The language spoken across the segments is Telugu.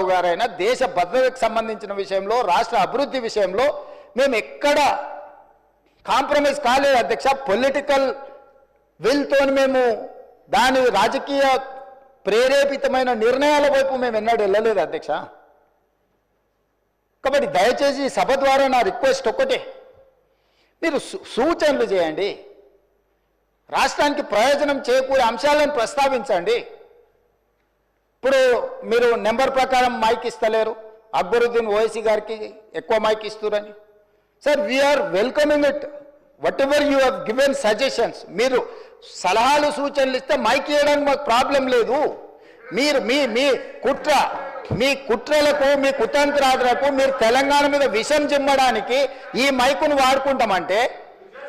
రామారావు గారైనా దేశ భద్రతకు సంబంధించిన విషయంలో రాష్ట్ర అభివృద్ధి విషయంలో మేము ఎక్కడ కాంప్రమైజ్ కాలేదు అధ్యక్ష. పొలిటికల్ విల్తో మేము దాని రాజకీయ ప్రేరేపితమైన నిర్ణయాల వైపు మేము ఎన్నడూ వెళ్ళలేదు అధ్యక్ష. కాబట్టి దయచేసి సభ ద్వారా నా రిక్వెస్ట్ ఒక్కటే, మీరు సూచనలు చేయండి, రాష్ట్రానికి ప్రయోజనం చేకూరే అంశాలను ప్రస్తావించండి. ఇప్పుడు మీరు నెంబర్ ప్రకారం మైక్ ఇస్తలేరు, అక్బరుద్దీన్ ఓవైసీ గారికి ఎక్కువ మైక్ ఇస్తురని. Sir, we are welcoming it, whatever you have given suggestions. మీరు సలహాలు సూచనలు ఇస్తే మైక్ ఇవ్వడానికి మాకు ప్రాబ్లం లేదు. మీరు మీ కుట్రలకు మీ కుతంత్రాలకు మీరు తెలంగాణ మీద విషం చిమ్మడానికి ఈ మైకును వాడుకుంటామంటే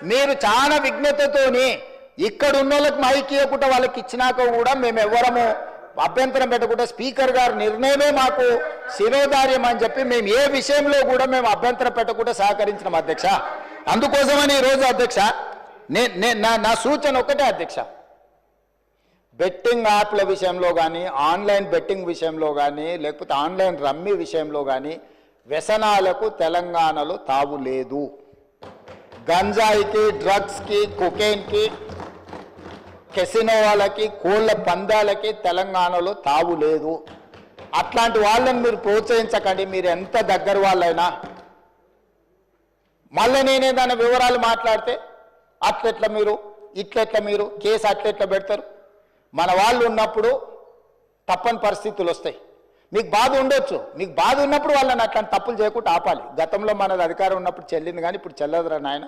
మీరు చాలా విజ్ఞతతోని ఇక్కడ ఉన్న వాళ్ళకి మైక్ ఇవ్వకుండా వాళ్ళకి ఇచ్చినాక కూడా మేము ఎవరము అభ్యంతరం పెట్టకుండా స్పీకర్ గారి నిర్ణయమే మాకు శిరోధార్యం అని చెప్పి మేము ఏ విషయంలో కూడా మేము అభ్యంతరం పెట్టకుండా సహకరించినాం అధ్యక్ష. అందుకోసమని ఈరోజు అధ్యక్ష నా సూచన ఒకటే అధ్యక్ష, బెట్టింగ్ యాప్ల విషయంలో కానీ ఆన్లైన్ బెట్టింగ్ విషయంలో కానీ లేకపోతే ఆన్లైన్ రమ్మీ విషయంలో కానీ వ్యసనాలకు తెలంగాణలో తావు లేదు. గంజాయికి, డ్రగ్స్కి, కొకైన్కి, కెసినో వాళ్ళకి, కోళ్ళ పందాలకి తెలంగాణలో తావు లేదు. అట్లాంటి వాళ్ళని మీరు ప్రోత్సహించకండి. మీరు ఎంత దగ్గర వాళ్ళైనా మళ్ళీ నేనే దాని వివరాలు మాట్లాడితే అట్లెట్లా మీరు ఇట్లెట్లా మీరు కేసు అట్లెట్లా పెడతారు. మన వాళ్ళు ఉన్నప్పుడు తప్పని పరిస్థితులు వస్తాయి. మీకు బాధ ఉండొచ్చు, మీకు బాధ ఉన్నప్పుడు వాళ్ళని అట్లాంటి తప్పులు చేయకుండా ఆపాలి. గతంలో మనది అధికారం ఉన్నప్పుడు చెల్లింది కానీ ఇప్పుడు చెల్లదురా నాయన.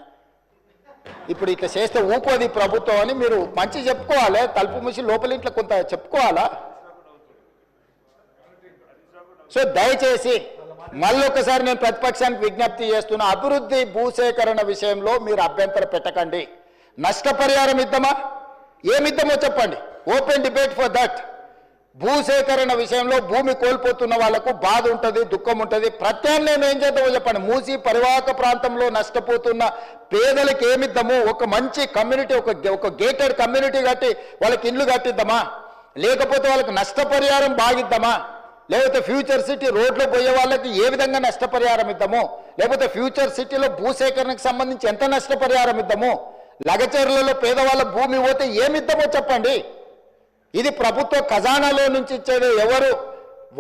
ఇప్పుడు ఇట్లా చేస్తే ఊకోది ప్రభుత్వం అని మీరు మంచి చెప్పుకోవాలి, తలుపు మూసి లోపల ఇంట్లో కొంత చెప్పుకోవాలా. సో దయచేసి మళ్ళొకసారి నేను ప్రతిపక్షానికి విజ్ఞప్తి చేస్తున్నా, అభివృద్ధి భూసేకరణ విషయంలో మీరు అభ్యంతరం పెట్టకండి. నష్టపరిహారం ఇద్దామా, ఏమిద్దామో చెప్పండి, ఓపెన్ డిబేట్ ఫర్ దట్. భూసేకరణ విషయంలో భూమి కోల్పోతున్న వాళ్లకు బాధ ఉంటుంది, దుఃఖం ఉంటుంది. ప్రత్యామ్నాయం ఏం చేద్దామో చెప్పండి. మూసి పరివాహక ప్రాంతంలో నష్టపోతున్న పేదలకు ఏమిద్దాము, ఒక మంచి కమ్యూనిటీ, ఒక గేటెడ్ కమ్యూనిటీ కట్టి వాళ్ళకి ఇల్లు కట్టిద్దామా, లేకపోతే వాళ్ళకి నష్టపరిహారం బాగిద్దామా, లేకపోతే ఫ్యూచర్ సిటీ రోడ్లో పోయే వాళ్ళకి ఏ విధంగా నష్టపరిహారం ఇద్దాము, లేకపోతే ఫ్యూచర్ సిటీలో భూసేకరణకు సంబంధించి ఎంత నష్టపరిహారం ఇద్దాము, లగచర్లలో పేదవాళ్ళ భూమి పోతే ఏమిద్దామో చెప్పండి. ఇది ప్రభుత్వ ఖజానాలో నుంచి ఇచ్చేది ఎవరు,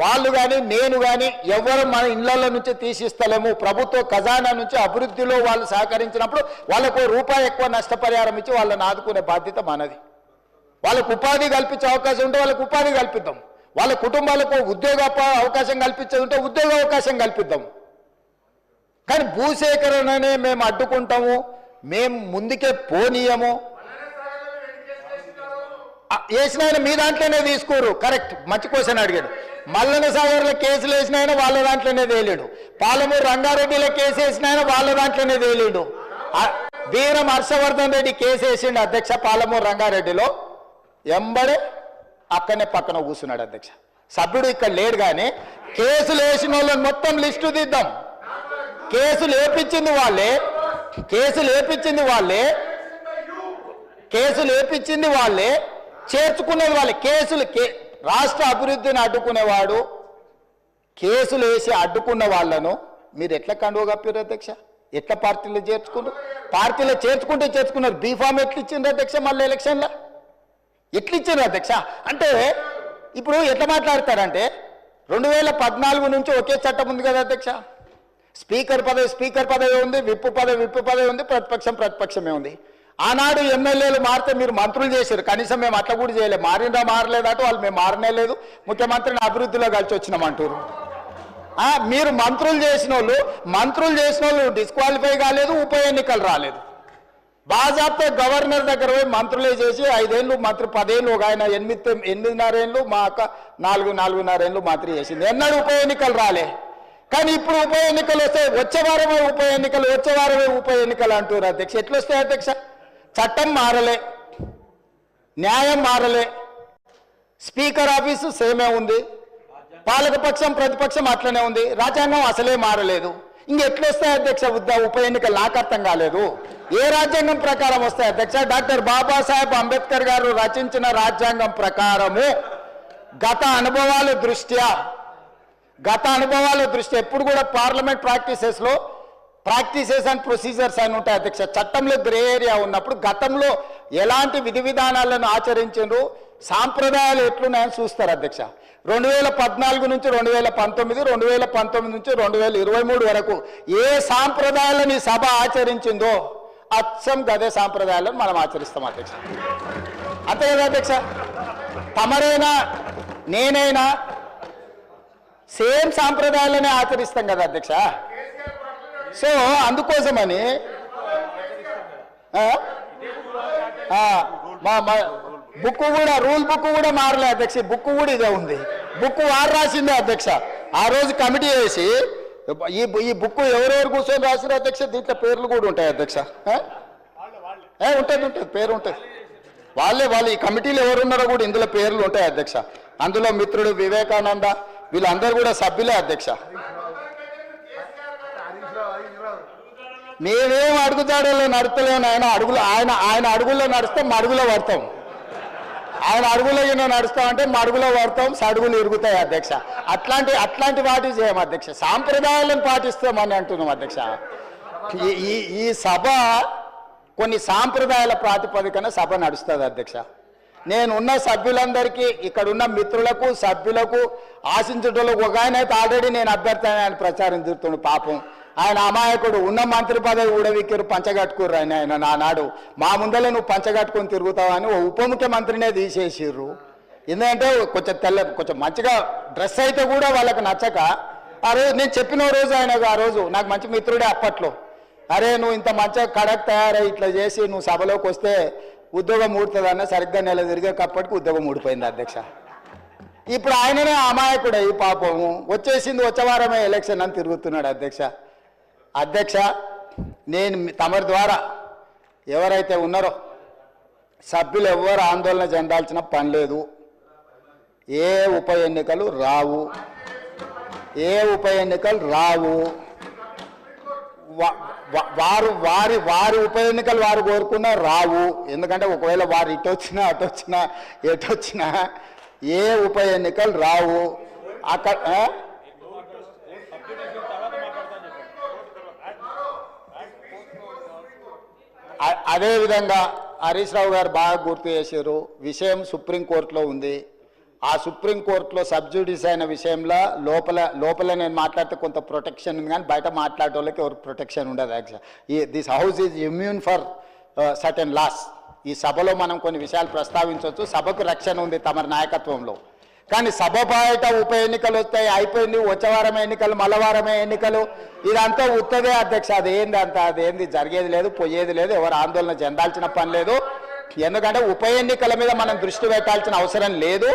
వాళ్ళు కానీ నేను కానీ ఎవరు మన ఇళ్లలో నుంచి తీసిస్తలేము. ప్రభుత్వ ఖజానా నుంచి అభివృద్ధిలో వాళ్ళు సహకరించినప్పుడు వాళ్ళకు రూపాయి ఎక్కువ నష్టపరిహారం ఇచ్చి వాళ్ళని ఆదుకునే బాధ్యత మనది. వాళ్ళకు ఉపాధి కల్పించే అవకాశం ఉంటే వాళ్ళకు ఉపాధి కల్పిద్దాం, వాళ్ళ కుటుంబాలకు ఉద్యోగ అవకాశం కల్పించేది ఉంటే ఉద్యోగ అవకాశం కల్పిద్దాం. కానీ భూసేకరణనే మేము అడ్డుకుంటాము, మేము ముందుకే పోనీయము. వేసిన ఆయన మీ దాంట్లోనే తీసుకోరు, కరెక్ట్, మంచి క్వశ్చన్ అడిగాడు. మల్లన సాగర్లో కేసులు వేసిన ఆయన వాళ్ళ దాంట్లోనే తేలేడు, పాలమూరు రంగారెడ్డిలో కేసు వేసిన ఆయన వాళ్ళ దాంట్లోనే తేలేడు. వీరం హర్షవర్ధన్ రెడ్డి కేసు వేసిండు అధ్యక్ష పాలమూరు రంగారెడ్డిలో, ఎంబడే అక్కడనే పక్కన కూర్చున్నాడు అధ్యక్ష. సభ్యుడు ఇక్కడ లేడు కానీ కేసులు వేసిన వాళ్ళని మొత్తం లిస్టు తీద్దాం. కేసులు వేపించింది వాళ్ళే, చేర్చుకునేది వాళ్ళే. రాష్ట్ర అభివృద్ధిని అడ్డుకునేవాడు కేసులు వేసి అడ్డుకున్న వాళ్ళను మీరు ఎట్లా కండువ కప్పారు అధ్యక్ష? ఎట్లా పార్టీలో చేర్చుకున్నారు? బీఫామ్ ఎట్లా ఇచ్చిండ్రు అధ్యక్ష? మళ్ళీ ఎలక్షన్లో ఎట్లా ఇచ్చిండ్రు అధ్యక్ష? అంటే ఇప్పుడు ఎట్లా మాట్లాడతారంటే 2014 నుంచి ఒకే చట్టం ఉంది కదా అధ్యక్ష. స్పీకర్ పదవి ఉంది, విప్పు పదవి ఉంది, ప్రతిపక్షమే ఉంది. ఆనాడు ఎమ్మెల్యేలు మారితే మీరు మంత్రులు చేశారు, కనీసం మేము అట్లా కూడా చేయలేదు. మారలేదట వాళ్ళు, మేము మారనే లేదు, ముఖ్యమంత్రిని అభివృద్ధిలో కలిసి వచ్చినామంటారు. మీరు మంత్రులు చేసిన వాళ్ళు డిస్క్వాలిఫై కాలేదు, ఉప ఎన్నికలు రాలేదు. బాజాప్తా గవర్నర్ దగ్గర పోయి మంత్రులే చేసి 5 ఏళ్ళు మంత్రి, 10 ఏళ్ళు, ఒక ఆయన 8.5 ఏళ్ళు, మా అక్క 4.5 ఏళ్ళు మంత్రి చేసింది. ఎన్నడూ ఉప ఎన్నికలు రాలే. కానీ ఇప్పుడు ఉప ఎన్నికలు వస్తాయి, వచ్చే వారమే ఉప ఎన్నికలు అంటారు అధ్యక్ష. ఎట్లా వస్తాయి అధ్యక్ష? చట్టం మారలే, న్యాయం మారలే, స్పీకర్ ఆఫీసు సేమే ఉంది, పాలకపక్షం ప్రతిపక్షం అట్లనే ఉంది, రాజ్యాంగం అసలే మారలేదు. ఇంకెట్లా వస్తాయి అధ్యక్ష ఉప ఎన్నికలు? నాకు అర్థం కాలేదు. ఏ రాజ్యాంగం ప్రకారం వస్తాయి అధ్యక్ష? డాక్టర్ బాబాసాహెబ్ అంబేద్కర్ గారు రచించిన రాజ్యాంగం ప్రకారము గత అనుభవాల దృష్ట్యా గత అనుభవాల దృష్టి ఎప్పుడు కూడా పార్లమెంట్ ప్రాక్టీసెస్ అండ్ ప్రొసీజర్స్ అని ఉంటాయి అధ్యక్ష. చట్టంలో గ్రే ఏరియా ఉన్నప్పుడు గతంలో ఎలాంటి విధి విధానాలను ఆచరించారు, సాంప్రదాయాలు ఎట్లున్నాయని చూస్తారు అధ్యక్ష. 2014 నుంచి 2019, 2019 నుంచి 2023 వరకు ఏ సాంప్రదాయాలను సభ ఆచరించిందో అచ్చం గదే సాంప్రదాయాలను మనం ఆచరిస్తాం అధ్యక్ష. అంతే కదా అధ్యక్ష? తమరైనా నేనైనా సేమ్ సాంప్రదాయాలనే ఆచరిస్తాం కదా అధ్యక్ష. సో అందుకోసమని బుక్ కూడా రూల్ బుక్ కూడా మారలే అధ్యక్ష. బుక్ కూడా ఇదే ఉంది. బుక్ వారు రాసిందే అధ్యక్ష. ఆ రోజు కమిటీ వేసి ఈ బుక్ ఎవరెవరు కూర్చొని రాసిన అధ్యక్ష, దీంట్లో పేర్లు కూడా ఉంటాయి అధ్యక్ష. ఉంటుంది పేరు ఉంటుంది. వాళ్ళు ఈ కమిటీలు ఎవరున్నారో కూడా ఇందులో పేర్లు ఉంటాయి అధ్యక్ష. అందులో మిత్రుడు వివేకానంద వీళ్ళందరూ కూడా సభ్యులే అధ్యక్ష. మేమేం అడుగుతాడో నడుస్తలేము. ఆయన అడుగుల్లో నడుస్తాం, మడుగులో పడతాం. ఆయన అడుగులో నడుస్తామంటే మడుగులో పడతాం, సడుగులు ఇరుగుతాయి అధ్యక్ష. అట్లాంటి వాటి చేయం అధ్యక్ష. సాంప్రదాయాలను పాటిస్తామని అంటున్నాం అధ్యక్ష. ఈ సభ కొన్ని సాంప్రదాయాల ప్రాతిపదికన సభ నడుస్తుంది అధ్యక్ష. నేనున్న సభ్యులందరికీ, ఇక్కడున్న మిత్రులకు, సభ్యులకు, ఆశించటోళ్ళకు ఒక ఆయన అయితే ఆల్రెడీ నేను అభ్యర్థి ఆయన ప్రచారం తిరుగుతుండు. పాపం ఆయన అమాయకుడు. ఉన్న మంత్రి పదవి ఊడవిక్కిరు, పంచగట్టుకుర్రు. ఆయన నానాడు మా ముందర నువ్వు పంచగట్టుకొని తిరుగుతావని ఓ ఉప ముఖ్యమంత్రినే తీసేసిర్రు. ఎందుకంటే కొంచెం మంచిగా డ్రెస్ అయితే కూడా వాళ్ళకి నచ్చక ఆ రోజు నేను చెప్పిన రోజు ఆయనకు, ఆ రోజు నాకు మంచి మిత్రుడే అప్పట్లో, అరే నువ్వు ఇంత మంచిగా కడక్ తయారై ఇట్లా చేసి నువ్వు సభలోకి వస్తే ఉద్యోగం ఊడుతుందన్న సరిగ్గా నెల తిరిగేటప్పటికి ఉద్యోగం ఊడిపోయింది అధ్యక్ష. ఇప్పుడు ఆయననే అమాయకుడే ఈ పాపము. వచ్చే వారమే ఎలక్షన్ అని తిరుగుతున్నాడు అధ్యక్ష. నేను తమరి ద్వారా ఎవరైతే ఉన్నారో సభ్యులు ఎవరు ఆందోళన చెందాల్సిన పని లేదు. ఏ ఉప ఎన్నికలు రావు. వారి ఉప ఎన్నికలు వారు కోరుకున్నా రావు. ఎందుకంటే ఒకవేళ వారు ఇటొచ్చినా అటొచ్చినా ఎటొచ్చినా ఏ ఉప ఎన్నికలు రావు. అక్కడ అదేవిధంగా హరీష్ రావు గారు బాగా గుర్తు చేశారు. విషయం సుప్రీంకోర్టులో ఉంది. ఆ సుప్రీంకోర్టులో సబ్జుడిస్ అయిన విషయంలో లోపల నేను మాట్లాడితే కొంత ప్రొటెక్షన్ ఉంది, కానీ బయట మాట్లాడే వాళ్ళకి ఎవరు ప్రొటెక్షన్ ఉండదు actual. This house is immune for certain laws. ఈ సభలో మనం కొన్ని విషయాలు ప్రస్తావించవచ్చు. సభకు రక్షణ ఉంది తమ నాయకత్వంలో. కానీ సభ బయట ఉప ఎన్నికలు వస్తాయి, అయిపోయింది, వచ్చే వారమే ఎన్నికలు, మళ్ళవారమే ఎన్నికలు, ఇదంతా ఉత్తదే అధ్యక్ష. అదేంది జరిగేది లేదు, పోయేది లేదు, ఎవరు ఆందోళన చెందాల్సిన పని లేదు. ఎందుకంటే ఉప ఎన్నికల మీద మనం దృష్టి పెట్టాల్సిన అవసరం లేదు.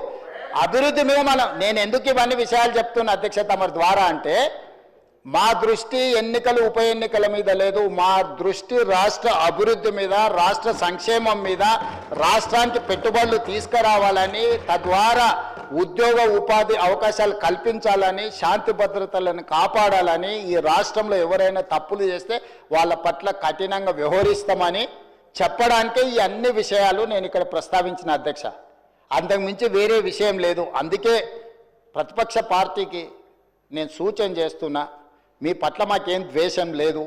అభివృద్ధి మీద నేను ఎందుకు ఇవన్నీ విషయాలు చెప్తున్నా అధ్యక్ష తమరి ద్వారా అంటే, మా దృష్టి ఎన్నికలు ఉప ఎన్నికల మీద లేదు. మా దృష్టి రాష్ట్ర అభివృద్ధి మీద, రాష్ట్ర సంక్షేమం మీద, రాష్ట్రానికి పెట్టుబడులు తీసుకురావాలని, తద్వారా ఉద్యోగ ఉపాధి అవకాశాలు కల్పించాలని, శాంతి భద్రతలను కాపాడాలని, ఈ రాష్ట్రంలో ఎవరైనా తప్పులు చేస్తే వాళ్ళ పట్ల కఠినంగా వ్యవహరిస్తామని చెప్పడానికే ఈ అన్ని విషయాలు నేను ఇక్కడ ప్రస్తావించిన అధ్యక్ష. అంతకుమించి వేరే విషయం లేదు. అందుకే ప్రతిపక్ష పార్టీకి నేను సూచన చేస్తున్నా, మీ పట్ల మాకేం ద్వేషం లేదు.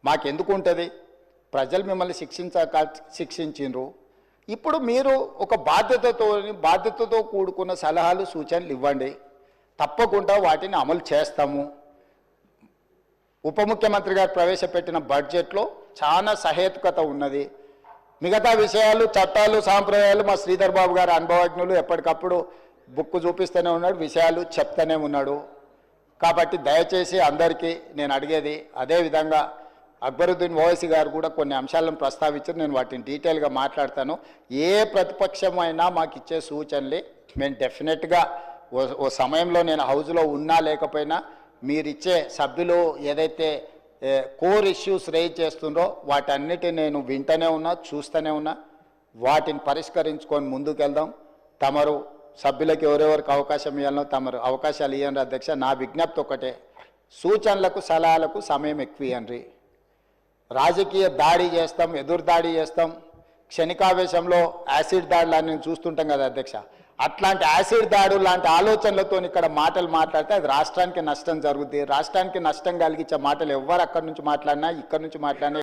మాకెందుకు ఉంటుంది? ప్రజలు మిమ్మల్ని శిక్షించిండ్రు. ఇప్పుడు మీరు ఒక బాధ్యతతో కూడుకున్న సలహాలు, సూచనలు ఇవ్వండి. తప్పకుండా వాటిని అమలు చేస్తాము. ఉప ముఖ్యమంత్రి గారు ప్రవేశపెట్టిన బడ్జెట్లో చాలా సహేతుకత ఉన్నది. మిగతా విషయాలు, చట్టాలు, సాంప్రదాయాలు మా శ్రీధర్ బాబు గారు అనుభవజ్ఞులు, ఎప్పటికప్పుడు బుక్ చూపిస్తూనే ఉన్నాడు, విషయాలు చెప్తూనే ఉన్నాడు. కాబట్టి దయచేసి అందరికీ నేను అడిగేది, అదేవిధంగా అక్బరుద్దీన్ ఓవైసీ గారు కూడా కొన్ని అంశాలను ప్రస్తావించారు. నేను వాటిని డీటెయిల్గా మాట్లాడతాను. ఏ ప్రతిపక్షమైనా మాకు ఇచ్చే సూచనలు మేము డెఫినెట్గా ఓ సమయంలో నేను హౌస్లో ఉన్నా లేకపోయినా మీరిచ్చే సభ్యులు ఏదైతే కోర్ ఇష్యూస్ రేజ్ చేస్తుండ్రో వాటన్నిటిని నేను వింటూనే ఉన్నా, చూస్తూనే ఉన్నా. వాటిని పరిష్కరించుకొని ముందుకెళ్దాం. తమరు సభ్యులకు ఎవరెవరికి అవకాశం ఇవ్వాలనో తమరు అవకాశాలు ఇవ్వండి అధ్యక్ష. నా విజ్ఞప్తి ఒకటే, సూచనలకు సలహాలకు సమయం ఎక్కువ ఇవ్వండి. రాజకీయ దాడి చేస్తాం, ఎదురు దాడి చేస్తాం, క్షణికావేశంలో యాసిడ్ దాడులు అని చూస్తుంటాం కదా అధ్యక్ష. అట్లాంటి యాసిడ్ దాడు లాంటి ఆలోచనలతో ఇక్కడ మాటలు మాట్లాడితే అది రాష్ట్రానికి నష్టం జరుగుతుంది. రాష్ట్రానికి నష్టం కలిగించే మాటలు ఎవ్వరు అక్కడి నుంచి మాట్లాడినా ఇక్కడ నుంచి మాట్లాడినా